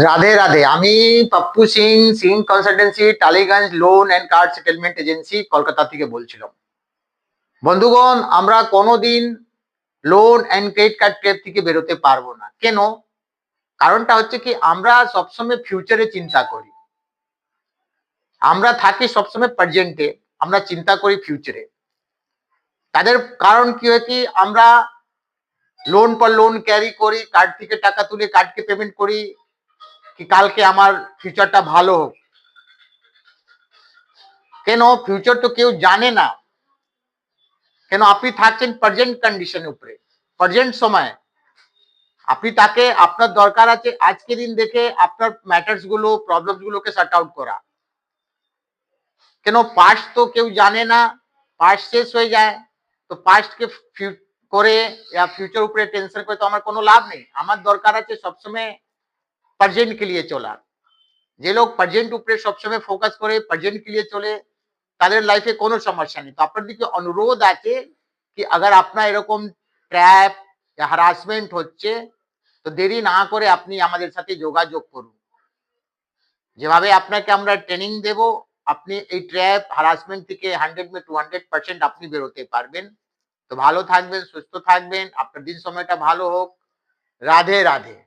রাধে রাধে। আমি Pappu Singh, Singh consultancy, Tollygunge loan and card settlement agency, Kolkata থেকে বলছিলাম। বন্ধুগণ, আমরা কোনোদিন loan and credit card trap থেকে বেরোতে পারবো না। কেন? কারণটা হচ্ছে কি, আমরা সবসময় ফিউচারে চিন্তা করি। আমরা থাকি সবসময় প্রেজেন্টে, আমরা চিন্তা করি ফিউচারে। তাদের কারণ কি হয় কি, আমরা লোন পর লোন ক্যারি করি, কার্ড থেকে টাকা তুলে কার্ডকে পেমেন্ট করি কি কালকে আমার ফিউচারটা ভালো হোক। কেন? ফিউচার তো কেউ জানে না। কেন? আপনি থাকছেন প্রেজেন্ট কন্ডিশন উপরে, প্রেজেন্ট সময়। আপনি তাকে, আপনার দরকার আছে আজকে দিন দেখে আপনার ম্যাটার্স গুলো, প্রবলেমস গুলোকে সর্ট আউট করা। কেন? পাস্ট তো কেউ জানে না, পাস্ট শেষ হয়ে যায়। তো পাস্ট কে করে ফিউচার উপরে টেনশন করে তো আমার কোনো লাভ নেই। আমার দরকার আছে সবসময় প্রেজেন্ট के लिए চলার। যে লোক প্রেজেন্ট উপরে সবসময় ফোকাস করে, প্রেজেন্ট के लिए চলে, তাদের লাইফে কোনো সমস্যা নেই। তো আপনার দিকে অনুরোধ আছে কি, अगर আপনার এরকম ট্র্যাপ या হ্যারাসমেন্ট হচ্ছে, তো দেরি না করে আপনি আমাদের সাথে যোগাযোগ করুন। যেভাবে আপনাকে আমরা ট্রেনিং দেব, আপনি এই ট্র্যাপ হ্যারাসমেন্ট থেকে 100 মে 200% আপনি বেরোতে পারবেন। তো ভালো থাকবেন, সুস্থ থাকবেন, আপনার দিন সময়টা ভালো হোক। রাধে রাধে।